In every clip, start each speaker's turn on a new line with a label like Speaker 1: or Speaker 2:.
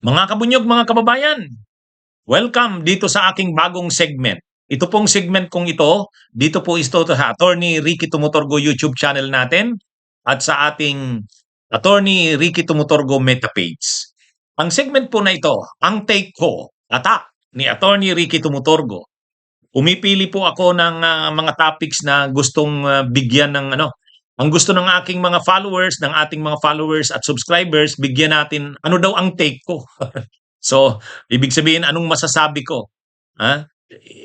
Speaker 1: Mga kabunyog, mga kababayan, welcome dito sa aking bagong segment. Ito pong segment kong ito, dito po ito sa Attorney Ricky Tumutorgo YouTube channel natin at sa ating Attorney Ricky Tumutorgo Meta page. Ang segment po na ito, ang take ko, attack ni Attorney Ricky Tumutorgo. Pumipili po ako ng mga topics na gustong bigyan ng ang gusto ng aking mga followers, ng ating mga followers at subscribers, bigyan natin ano daw ang take ko. So, ibig sabihin anong masasabi ko? Ha?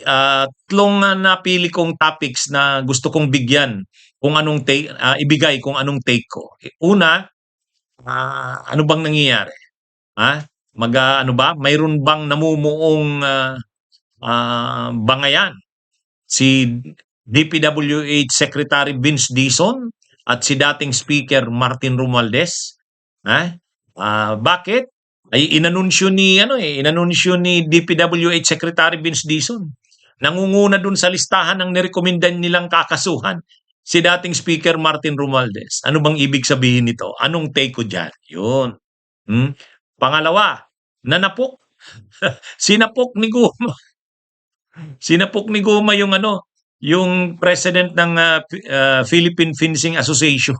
Speaker 1: Tatlong napili kong topics na gusto kong bigyan kung anong take, ibigay kung anong take ko. Una, ano bang nangyayari? Ha? Ano ba? Mayroon bang namumuong bangayan? Si DPWH Secretary Vince Dizon at si dating Speaker Martin Romualdez. Bakit? Ay inanunsyo ni DPWH Secretary Vince Dizon. Nangunguna dun sa listahan ng nirekomendan nilang kakasuhan si dating Speaker Martin Romualdez. Ano bang ibig sabihin nito? Anong take ko diyan? 'Yun. Pangalawa, nanapok. Sinapok ni Guma. Sinapok ni Guma yung president ng Philippine Fencing Association.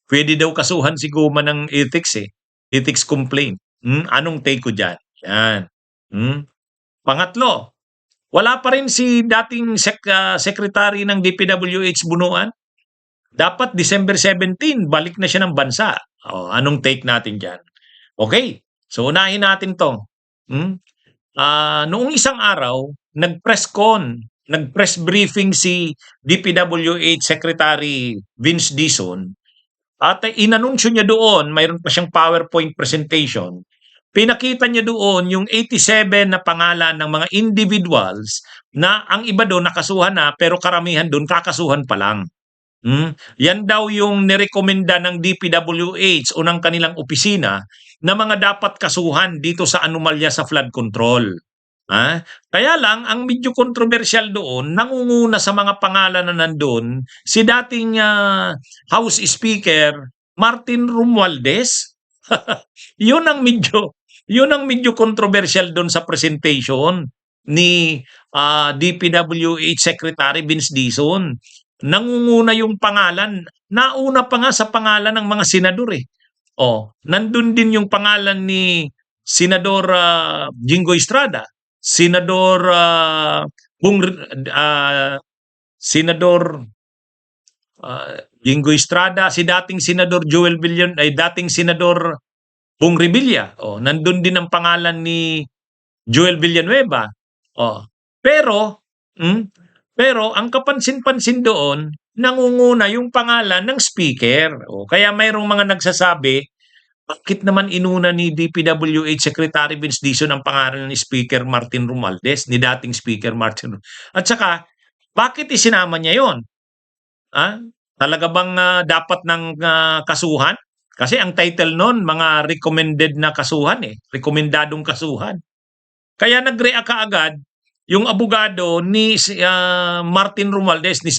Speaker 1: Pwede daw kasuhan si Guma ng ethics ethics complaint. Anong take ko diyan? Yan. Pangatlo, wala pa rin si dating secretary ng DPWH Bunuan. Dapat December 17, balik na siya ng bansa. Anong take natin diyan? Okay. So unahin natin 'to. Noong isang araw, nag-press briefing si DPWH Secretary Vince Dizon at inanunsyo niya doon, mayroon pa siyang PowerPoint presentation. Pinakita niya doon yung 87 na pangalan ng mga individuals na ang iba doon nakasuhan na pero karamihan doon kakasuhan pa lang. Yan daw yung nirekomenda ng DPWH o ng kanilang opisina na mga dapat kasuhan dito sa anomalya sa flood control. Kaya lang, ang medyo controversial doon, nangunguna sa mga pangalan na nandun, si dating House Speaker Martin Romualdez. yun ang medyo controversial doon sa presentation ni DPWH Secretary Vince Dizon. Nangunguna yung pangalan, nauna pa nga sa pangalan ng mga senador nandun din yung pangalan ni Senador Jingo Estrada, Senador Jingo Estrada, si dating Senador Joel Villan, ay dating Senador Bong Revilla. Nandun din ang pangalan ni Joel Villanueva. Pero ang kapansin-pansin doon, nangunguna yung pangalan ng speaker. Kaya mayroong mga nagsasabi, bakit naman inuna ni DPWH Secretary Vince Dizon ang pangalan ni Speaker Martin Romualdez, ni dating Speaker Martin Romualdez? At saka, bakit isinama niya yon? Talaga bang dapat ng kasuhan? Kasi ang title nun, mga recommended na kasuhan rekomendadong kasuhan. Kaya nag-react kaagad yung abogado ni Martin Romualdez, ni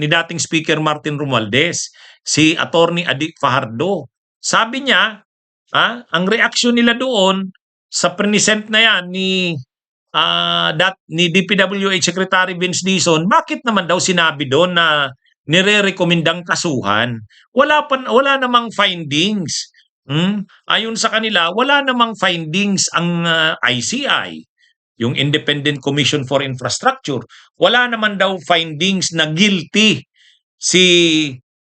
Speaker 1: dating Speaker Martin Romualdez, si Attorney Adik Fajardo. Sabi niya, ang reaksyon nila doon sa present na yan ni DPWH Secretary Vince Dizon, bakit naman daw sinabi doon na nire-rekomendang kasuhan? Wala namang findings. Ayon sa kanila, wala namang findings ang ICI, yung Independent Commission for Infrastructure. Wala naman daw findings na guilty si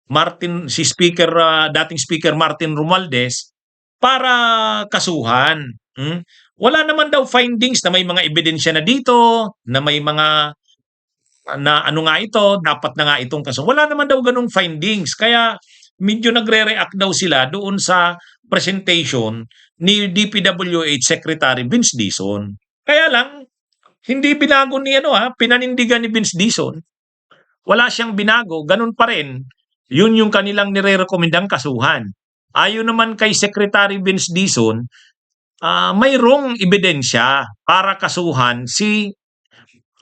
Speaker 1: dating Speaker Martin Romualdez para kasuhan. Wala naman daw findings na may mga ebidensya na dito, na may mga dapat na nga itong kaso. Wala naman daw ganung findings. Kaya medyo nagre-react daw sila doon sa presentation ni DPWH Secretary Vince Dizon. Kaya lang, hindi binago ni pinanindigan ni Vince Dizon. Wala siyang binago, ganun pa rin. Yun yung kanilang nire-rekomendang kasuhan. Ayon naman kay Secretary Vince Dizon, mayroong ebidensya para kasuhan si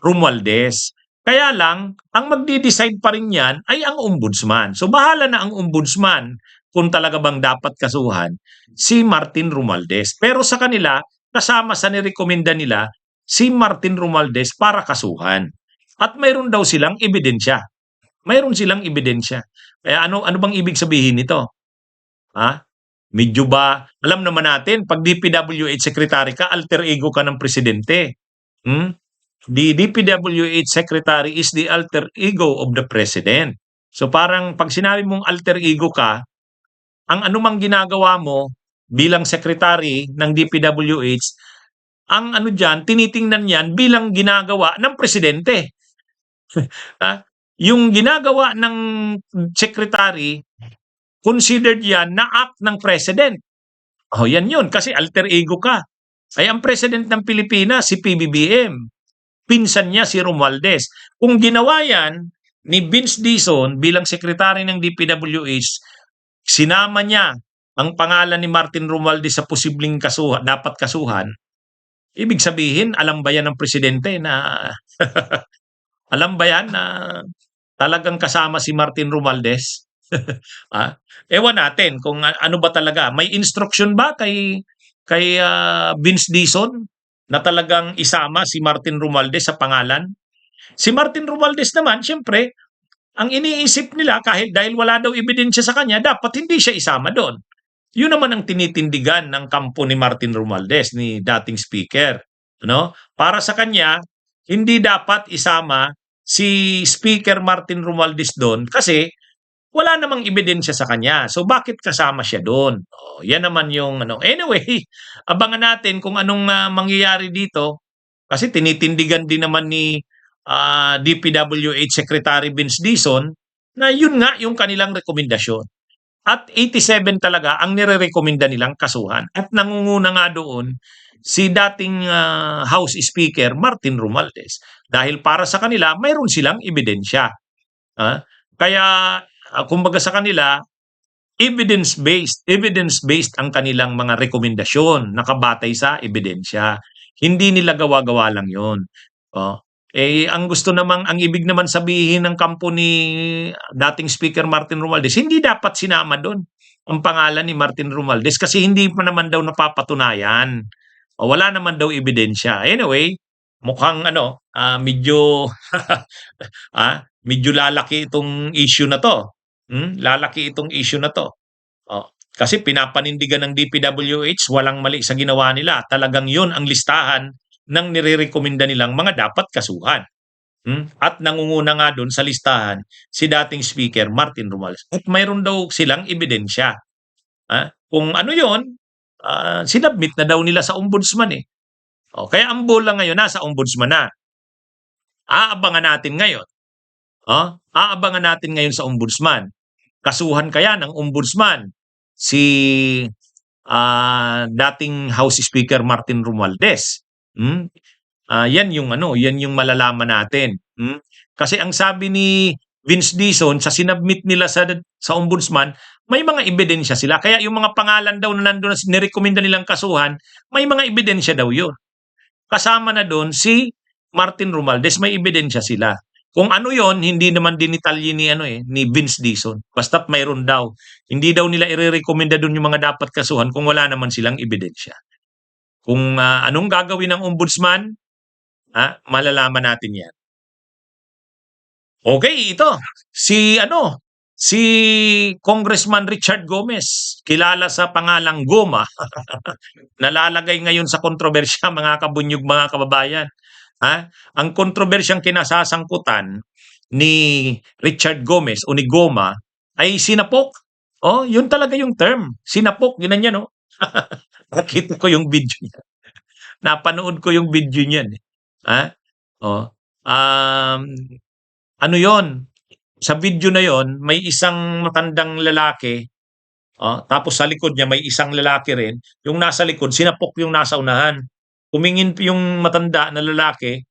Speaker 1: Romualdez. Kaya lang, ang magdi-decide pa rin yan ay ang ombudsman. So bahala na ang ombudsman kung talaga bang dapat kasuhan si Martin Romualdez. Pero sa kanila, kasama sa nirekomenda nila si Martin Romualdez para kasuhan. At mayroon daw silang ebidensya. Mayroon silang ebidensya. Kaya ano bang ibig sabihin nito? Ha? Medyo ba, alam naman natin, pag DPWH secretary ka, alter ego ka ng presidente. Hmm? The DPWH secretary is the alter ego of the president. So parang pag sinabi mong alter ego ka, ang anumang ginagawa mo bilang secretary ng DPWH, ang ano diyan, tinitingnan yan bilang ginagawa ng presidente. Yung ginagawa ng secretary, considered yan na act ng president. Oh, yan yun, kasi alter ego ka. Ay ang president ng Pilipinas, si PBBM. Pinsan niya si Romualdez. Kung ginawa yan ni Vince Dizon bilang sekretary ng DPWH, sinama niya ang pangalan ni Martin Romualdez sa posibleng kasuhan, dapat kasuhan, ibig sabihin, alam ba yan ng presidente na alam ba yan na talagang kasama si Martin Romualdez? Ewan natin kung ano ba talaga. May instruction ba kay Vince Dizon na talagang isama si Martin Romualdez sa pangalan? Si Martin Romualdez naman, siyempre, ang iniisip nila dahil wala daw ebidensya sa kanya, dapat hindi siya isama doon. Yun naman ang tinitindigan ng kampo ni Martin Romualdez, ni dating speaker. No? Para sa kanya, hindi dapat isama si Speaker Martin Romualdez doon kasi wala namang ebidensya sa kanya. So bakit kasama siya doon? Oh, yan naman yung ano. Anyway, abangan natin kung anong mangyayari dito kasi tinitindigan din naman ni DPWH Secretary Vince Dizon na yun nga yung kanilang rekomendasyon. At 87 talaga ang nirerekomenda nilang kasuhan. At nangunguna nga doon si dating House Speaker Martin Romualdez. Dahil para sa kanila, mayroon silang ebidensya. Kaya kumbaga sa kanila, evidence-based ang kanilang mga rekomendasyon nakabatay sa ebidensya. Hindi nila gawa-gawa lang yun. Ang ibig naman sabihin ng kampo ni dating Speaker Martin Romualdez, hindi dapat sinama doon ang pangalan ni Martin Romualdez kasi hindi pa naman daw napapatunayan. Wala naman daw ebidensya. Anyway, mukhang medyo medyo lalaki itong issue na to. Lalaki itong issue na to. Kasi pinapanindigan ng DPWH, walang mali sa ginawa nila. Talagang yun ang listahan ng nirerekomenda nilang mga dapat kasuhan. At nangunguna nga doon sa listahan si dating Speaker Martin Romualdez. At mayroon daw silang ebidensya. Kung ano yun, sinabmit na daw nila sa ombudsman eh. Kaya ang bola ngayon nasa ombudsman na. Aabangan natin ngayon. Aabangan natin ngayon sa ombudsman. Kasuhan kaya ng ombudsman si dating House Speaker Martin Romualdez? Yan yung malalaman natin. Kasi ang sabi ni Vince Dizon sa sinabmit nila sa ombudsman, may mga ebidensya sila. Kaya yung mga pangalan daw na nandoon na nirekomenda nilang kasuhan, may mga ebidensya daw yun. Kasama na doon si Martin Romualdez, may ebidensya sila. Kung ano yon, hindi naman dinitalye ni Vince Dizon. Basta't mayroon daw. Hindi daw nila irerekomenda doon yung mga dapat kasuhan kung wala naman silang ebidensya. Kung anong gagawin ng ombudsman, malalaman natin yan. Okay, ito. Si Congressman Richard Gomez, kilala sa pangalang Goma, nalalagay ngayon sa kontrobersya mga kabunyog, mga kababayan. Ang kontrobersyang kinasasangkutan ni Richard Gomez o ni Goma ay sinapok. Yun talaga yung term. Sinapok, ginanyan no? Nakita ko yung video niya. Napanood ko yung video niyan. Ano yon? Sa video na yon, may isang matandang lalaki, tapos sa likod niya may isang lalaki rin. Yung nasa likod, sinapok yung nasa unahan. Tumingin yung matanda na lalaki,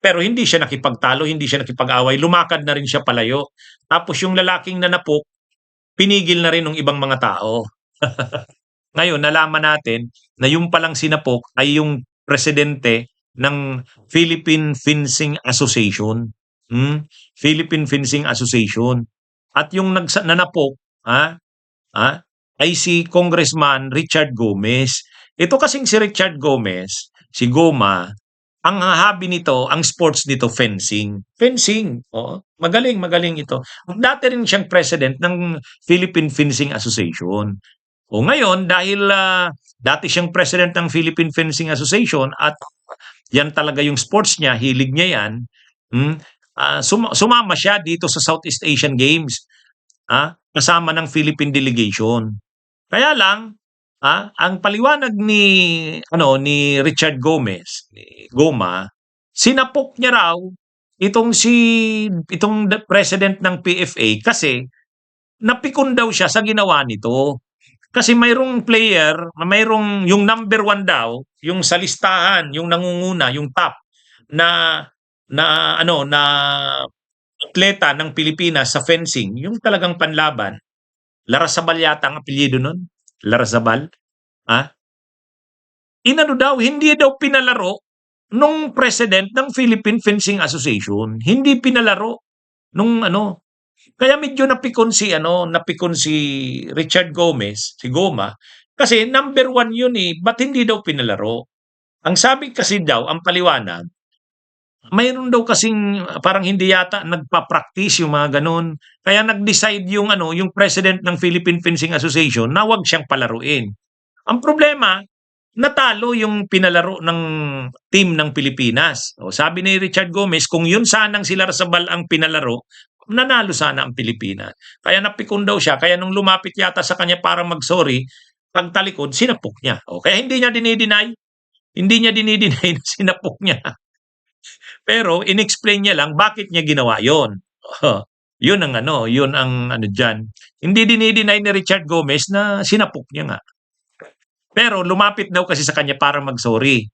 Speaker 1: pero hindi siya nakipagtalo, hindi siya nakipag-away. Lumakad na rin siya palayo. Tapos yung lalaking nanapok, pinigil na rin ng ibang mga tao. Ngayon, nalaman natin na yung palang sinapok ay yung presidente ng Philippine Fencing Association. Philippine Fencing Association. At yung nanapok, ah, ay si Congressman Richard Gomez. Ito kasing si Richard Gomez, si Goma, ang hobby nito, ang sports nito fencing. Fencing, oo. Magaling, magaling ito. Dati rin siyang president ng Philippine Fencing Association. O ngayon, dahil dati siyang president ng Philippine Fencing Association at yan talaga yung sports niya, hilig niya yan, hmm, sumama siya dito sa Southeast Asian Games, kasama ng Philippine delegation. Kaya lang, ang paliwanag ni Richard Gomez, ni Goma, sinapok niya raw itong president ng PFA kasi napikon daw siya sa ginawa nito. Kasi mayroong player, mayroong yung number one daw, yung sa listahan, yung nangunguna, yung top na na atleta ng Pilipinas sa fencing, yung talagang panlaban. Larrazabal yata ang apelyido nun. Larrazabal. Ah, inano daw, hindi daw pinalaro nung president ng Philippine Fencing Association. Hindi pinalaro nung ano. Kaya medyo napikon si Richard Gomez, si Goma, kasi number one yun eh, ba't hindi daw pinalaro? Ang sabi kasi daw, ang paliwanag, mayroon daw kasing parang hindi yata nagpa-practice yung mga ganun. Kaya nag-decide yung president ng Philippine Fencing Association na wag siyang palaruin. Ang problema, natalo yung pinalaro ng team ng Pilipinas. O, sabi ni Richard Gomez, kung yun sanang si Larrazabal ang pinalaro, nanalo sana ang Pilipinas. Kaya napikon daw siya. Kaya nung lumapit yata sa kanya para mag-sorry, pagtalikod, sinapok niya. O, kaya hindi niya dinideny. Hindi niya dinideny na sinapok niya. Pero inexplain niya lang bakit niya ginawa yon. Yun ang ano diyan. Hindi dinideny ni Richard Gomez na sinapok niya nga. Pero lumapit daw kasi sa kanya para mag-sorry.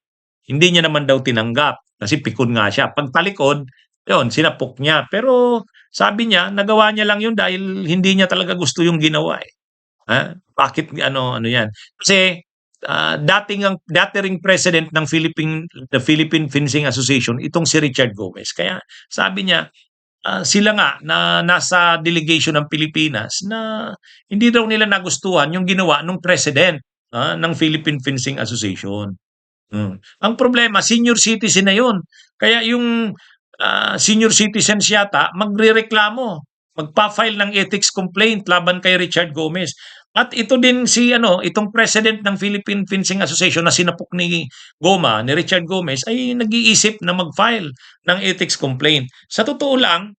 Speaker 1: Hindi niya naman daw tinanggap kasi pikon nga siya. Pagtalikod, yon sinapok niya. Pero sabi niya, nagawa niya lang yun dahil hindi niya talaga gusto yung ginawa eh. Bakit ano yan? Kasi dati ring president ng the Philippine Fencing Association itong si Richard Gomez. Kaya sabi niya, sila nga na nasa delegation ng Pilipinas na hindi daw nila nagustuhan yung ginawa ng president ng Philippine Fencing Association. Ang problema, senior citizen na yun. Kaya yung senior citizens yata magrereklamo, magpa-file ng ethics complaint laban kay Richard Gomez. At ito din itong president ng Philippine Fencing Association na sinapok ni Goma, ni Richard Gomez, ay nag-iisip na mag-file ng ethics complaint. Sa totoo lang,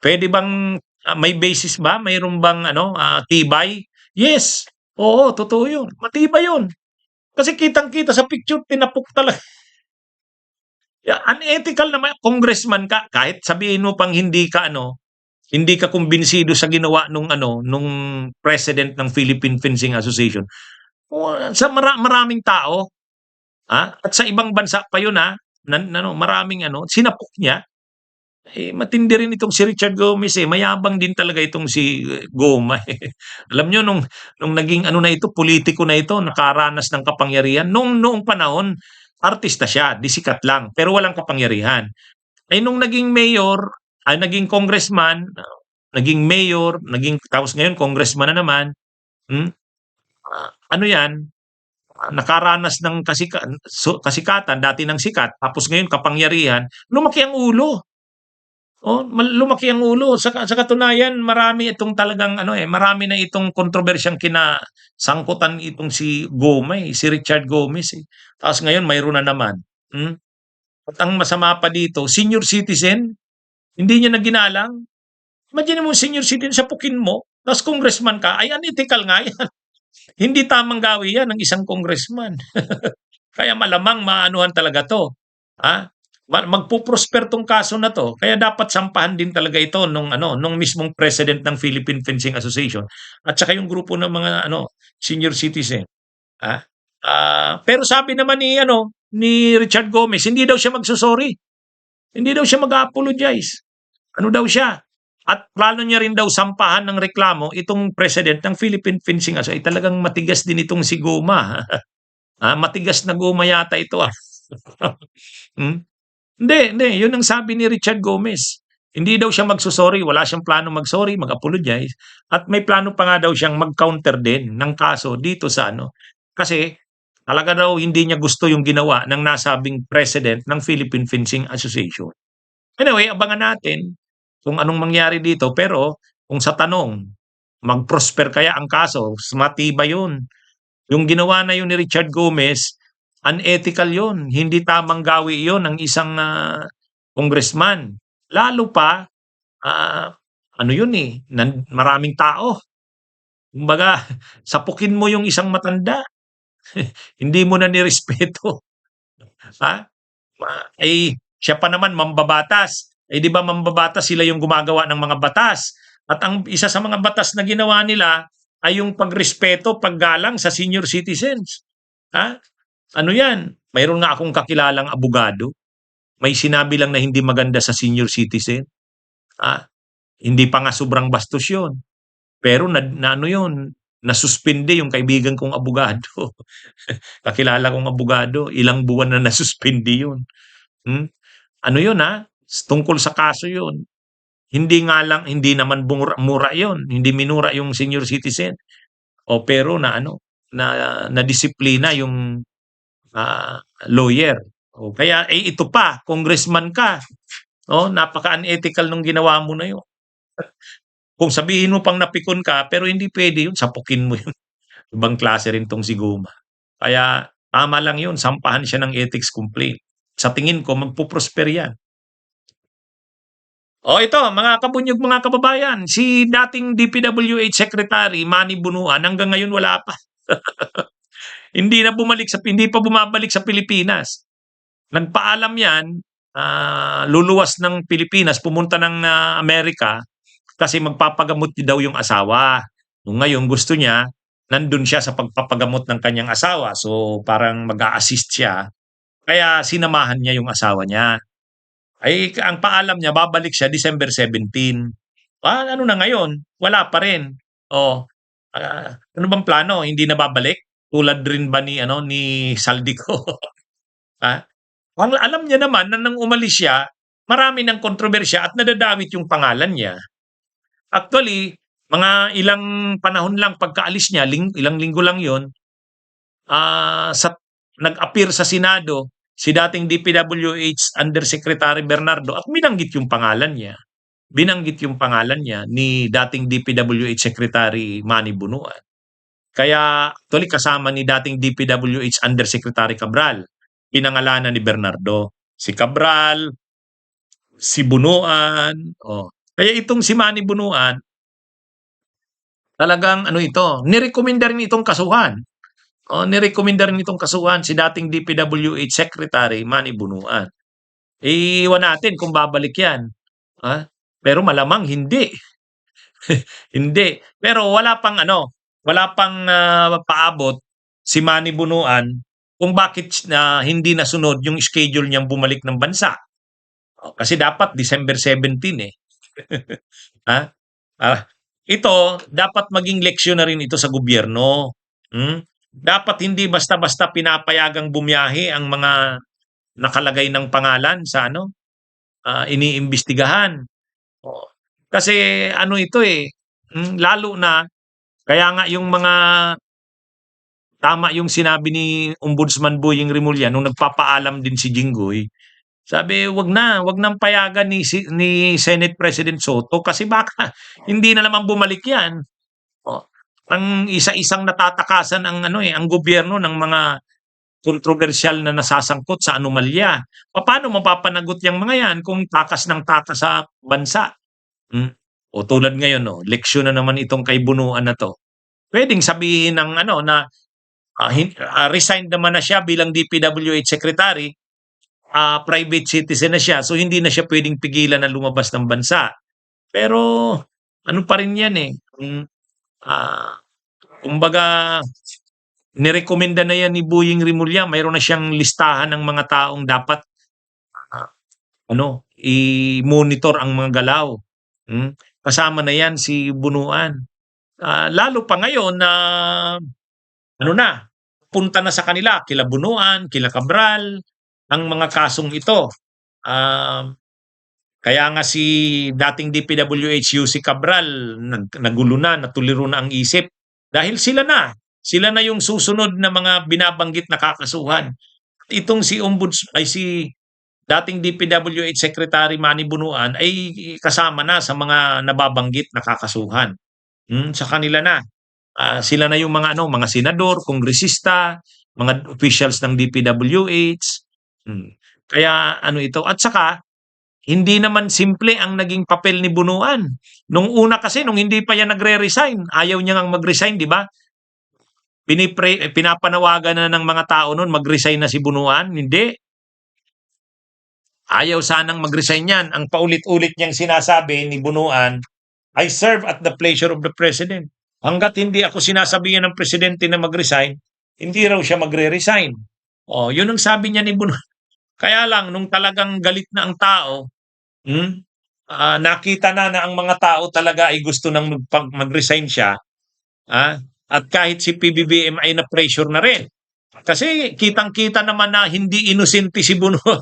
Speaker 1: pwede bang may basis ba? Mayroon bang tibay? Yes. Oo, totoo yun. Matibay yun. Kasi kitang-kita sa picture, tinapok talaga. Yeah, unethical naman, congressman ka, kahit sabihin mo pang hindi ka kumbinsido sa ginawa nung president ng Philippine Fencing Association. Sa maraming tao, at sa ibang bansa pa yun maraming sinapok niya. Matindi rin itong si Richard Gomez mayabang din talaga itong si Goma eh. Alam niyo nung naging na ito, politiko na ito, nakaranas ng kapangyarihan. Noong panahon, artista siya, di sikat lang, pero walang kapangyarihan. Ay nung naging mayor, naging congressman, naging mayor, tapos ngayon congressman na naman, yan, nakaranas ng kasikatan, dati ng sikat, tapos ngayon kapangyarihan, lumaki ang ulo. Lumaki ang ulo. Sa katunayan, marami itong talagang marami na itong kontrobersyang kinasangkutan itong si Goma si Richard Gomez Tapos ngayon mayroon na naman. At ang masama pa dito, senior citizen, hindi niya na ginalang. Imagine mo senior citizen sa pukin mo, tapos congressman ka, ay unethical nga yan. Hindi tamang gawin yan ng isang congressman. Kaya malamang maanuhan talaga to. Magpo-prosper tong kaso na to. Kaya dapat sampahan din talaga ito nung mismong president ng Philippine Fencing Association at saka yung grupo ng mga senior citizen. Pero sabi naman ni Richard Gomez, hindi daw siya magsusorry. Hindi daw siya mag-apologize. Ano daw siya? At plano niya rin daw sampahan ng reklamo itong president ng Philippine Fencing Association. Talagang matigas din itong si Goma. Matigas na Goma yata ito. Hindi. Yun ang sabi ni Richard Gomez. Hindi daw siya magso-sorry, wala siyang plano mag-sorry, mag-apologize, at may plano pa nga daw siyang mag-counter din ng kaso dito sa ano. Kasi talaga daw hindi niya gusto yung ginawa ng nasabing president ng Philippine Fencing Association. Anyway, abangan natin kung anong mangyari dito, pero kung sa tanong, mag-prosper kaya ang kaso, matibay yun. Yung ginawa na yun ni Richard Gomez, unethical yun. Hindi tamang gawi yun ng isang congressman. Lalo pa, ah, ano yun eh, maraming tao. Kumbaga, sapukin mo yung isang matanda. Hindi mo na nirespeto. Ha? Siya pa naman mambabatas. Di ba mambabatas sila yung gumagawa ng mga batas? At ang isa sa mga batas na ginawa nila ay yung pagrespeto, paggalang sa senior citizens. Ha? Ano yan? Mayroon nga akong kakilalang abogado. May sinabi lang na hindi maganda sa senior citizen. Ha? Hindi pa nga sobrang bastos yun. Pero na ano yun, nasuspinde yung kaibigan kong abogado. Kakilala kong abogado, ilang buwan na nasuspinde yun. Hmm? Ano yun ha? Tungkol sa kaso yun. Hindi nga lang, hindi naman mura yun. Hindi minura yung senior citizen. O pero na ano, na disiplina yung lawyer. O kaya ito pa, congressman ka. Oh, napaka-unethical nung ginawa mo na yun. Kung sabihin mo pang napikon ka, pero hindi pwede yun, sapukin mo yun. Ibang klase rin tong si Guma. Kaya tama lang yun, sampahan siya ng ethics complaint. Sa tingin ko, magpuprosper yan. O ito, mga kabunyog, mga kababayan, si dating DPWH Secretary Manny Bunuan hanggang ngayon wala pa. Hindi pa bumabalik sa Pilipinas. Nagpaalam yan, luluwas ng Pilipinas, pumunta ng Amerika kasi magpapagamot daw yung asawa. Ngayon gusto niya, nandun siya sa pagpapagamot ng kanyang asawa. So parang mag-a-assist siya. Kaya sinamahan niya yung asawa niya. Ang paalam niya, babalik siya December 17. Ano na ngayon? Wala pa rin. Oh, ano bang plano? Hindi na babalik? Tulad rin ba ni Saldico? ha? Ang alam niya naman na nang umalis siya, marami ng kontrobersya at nadadamit yung pangalan niya. Actually, mga ilang panahon lang pagkaalis niya, ilang linggo lang yon, nag-appear sa Senado si dating DPWH Undersecretary Bernardo at binanggit yung pangalan niya. Binanggit yung pangalan niya ni dating DPWH Secretary Manny Bunuan. Kaya actually kasama ni dating DPWH Undersecretary Cabral, pinangalanan ni Bernardo. Si Cabral, si Bunuan, oh. Kaya itong si Manny Bunuan, talagang ano ito, nirekomenda rin itong kasuhan. Nirekomenda rin itong kasuhan si dating DPWH Secretary Manny Bunuan. Iwan natin kung babalik yan. Pero malamang hindi. Hindi. Pero wala pang paabot si Manny Bunuan kung bakit hindi nasunod yung schedule niyang bumalik ng bansa. Kasi dapat December 17 eh. ha? Ito, dapat maging leksyon na rin ito sa gobyerno. Dapat hindi basta-basta pinapayagang bumiyahe ang mga nakalagay ng pangalan sa iniimbestigahan. Kasi ito eh, lalo na, kaya nga yung mga, tama yung sinabi ni Ombudsman Boying Rimulya nung nagpapaalam din si Jinggoy, sabi wag nang payagan ni Senate President Soto kasi baka hindi na naman bumalik yan. Ang isa-isang natatakasan ang gobyerno ng mga kontrobersyal na nasasangkot sa anomalya. Paano mapapanagot yung mga yan kung takas ng takas sa bansa? O tulad ngayon, leksyon na naman itong kay Bunuan na to. Pwedeng sabihin ng na resigned naman na siya bilang DPWH Secretary, private citizen na siya, so hindi na siya pwedeng pigilan na lumabas ng bansa. Pero ano pa rin yan eh, kumbaga nirekomenda na yan ni Boying Rimulya, mayroon na siyang listahan ng mga taong dapat i-monitor ang mga galaw. Kasama na yan si Bunuan. Lalo pa ngayon na punta na sa kanila, kila Bunuan, kila Cabral, ang mga kasong ito. Kaya nga si dating DPWH UC Cabral nagulo na, natuliro na ang isip dahil sila na yung susunod na mga binabanggit na kakasuhan. Itong si si dating DPWH Secretary Manny Bunuan ay kasama na sa mga nababanggit na kakasuhan. Sa kanila na. Sila na yung mga senador, kongresista, mga officials ng DPWH. Kaya ito. At saka, hindi naman simple ang naging papel ni Bunuan. Nung una kasi, nung hindi pa yan nagre-resign, ayaw niya ngang mag-resign, di ba? Pinapanawagan na ng mga tao noon, mag-resign na si Bunuan. Hindi. Ayaw sanang mag-resign yan. Ang paulit-ulit niyang sinasabi ni Bunuan, I serve at the pleasure of the President. Hanggat hindi ako sinasabihan ng Presidente na mag-resign, hindi raw siya magre-resign. Yun ang sabi niya ni Bunuan. Kaya lang, nung talagang galit na ang tao, nakita na ang mga tao talaga ay gusto nang mag-resign siya, at kahit si PBBM ay na-pressure na rin. Kasi kitang-kita naman na hindi inosente si Bunuan.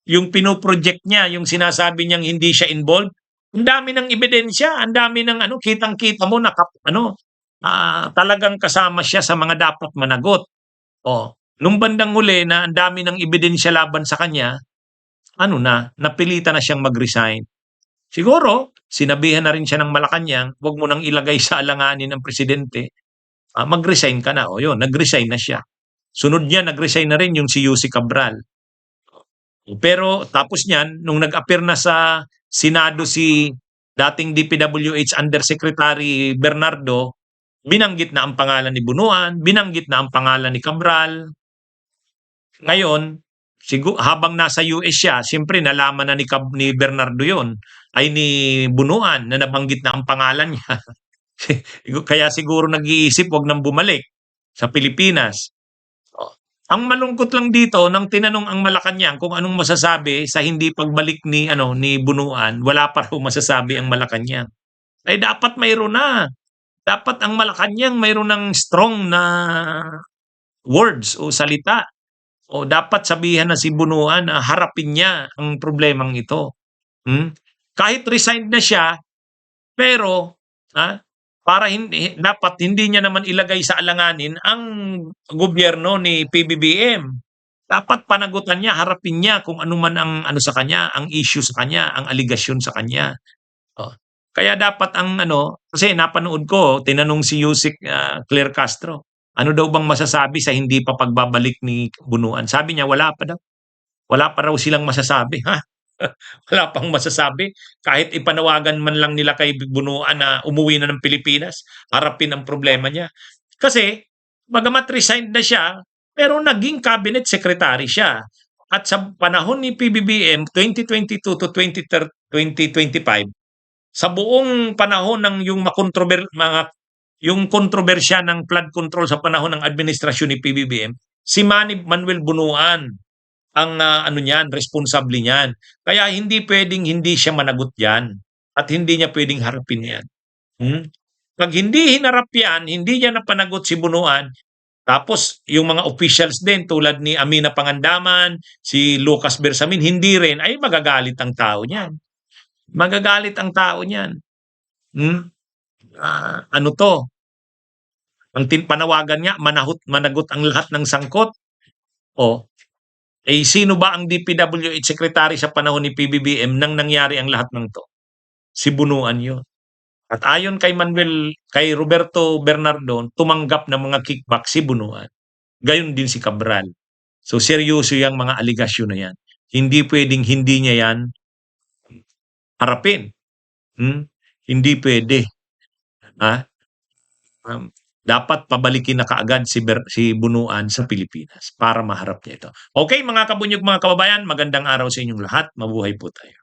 Speaker 1: Yung pinoproject niya, yung sinasabi niyang hindi siya involved, ang dami ng ebidensya, ang dami ng kitang-kita mo na talagang kasama siya sa mga dapat managot. Nung bandang huli na ang dami ng ebidensya laban sa kanya, napilitan na siyang mag-resign. Siguro, sinabihan na rin siya ng Malacanang, huwag mo nang ilagay sa alanganin ng presidente, mag-resign ka na. Yun, nag-resign na siya. Sunod niya, nag-resign na rin yung si UC Cabral. Pero tapos niyan, nung nag-appear na sa Senado si dating DPWH Undersecretary Bernardo, binanggit na ang pangalan ni Bunuan, binanggit na ang pangalan ni Cabral. Ngayon, habang nasa US siya, siyempre nalaman na ni Bernardo yon, ay ni Bunuan na nabanggit na ang pangalan niya. Kaya siguro nag-iisip, wag nang bumalik sa Pilipinas. Ang malungkot lang dito, nang tinanong ang Malacanang kung anong masasabi sa hindi pagbalik ni Bunuan, wala pa raw masasabi ang Malacanang. Ay dapat mayroon na. Dapat ang Malacanang mayroon ng strong na words o salita. O dapat sabihan na si Bunuan na harapin niya ang problemang ito. Kahit resigned na siya, pero dapat hindi niya naman ilagay sa alanganin ang gobyerno ni PBBM. Dapat panagutan niya, harapin niya kung ano man ang sa kanya, ang issue sa kanya, ang aligasyon sa kanya. Kaya dapat kasi napanood ko, tinanong si Yusek Claire Castro, ano daw bang masasabi sa hindi pa pagbabalik ni Bunuan? Sabi niya, wala pa daw. Wala pa raw silang masasabi. Wala pang masasabi. Kahit ipanawagan man lang nila kay Bunuan na umuwi na ng Pilipinas, harapin ang problema niya. Kasi, bagamat resigned na siya, pero naging cabinet secretary siya. At sa panahon ni PBBM, 2022 to 2025, sa buong panahon ng yung kontrobersya ng flood control sa panahon ng administrasyon ni PBBM, si Manny Manuel Bunuan ang niyan, responsable niyan. Kaya hindi pwedeng hindi siya managot yan at hindi niya pwedeng harapin yan. Pag hindi hinarap yan, hindi niya napanagot si Bunuan, tapos yung mga officials din tulad ni Amina Pangandaman, si Lucas Bersamin, hindi rin, ay magagalit ang tao niyan. Magagalit ang tao niyan. Ang panawagan niya, managot ang lahat ng sangkot. Sino ba ang DPWH Secretary sa panahon ni PBBM nang nangyari ang lahat ng to? Si Bunuan yun. At ayon kay Roberto Bernardo, tumanggap ng mga kickback si Bunuan. Gayon din si Cabral. So seryoso yung mga aligasyon na yan. Hindi pwedeng hindi niya yan harapin. Hindi pwede. Dapat pabalikin na kaagad si Bunuan sa Pilipinas para maharap niya ito. Okay mga kabunyog, mga kababayan, magandang araw sa inyong lahat. Mabuhay po tayo.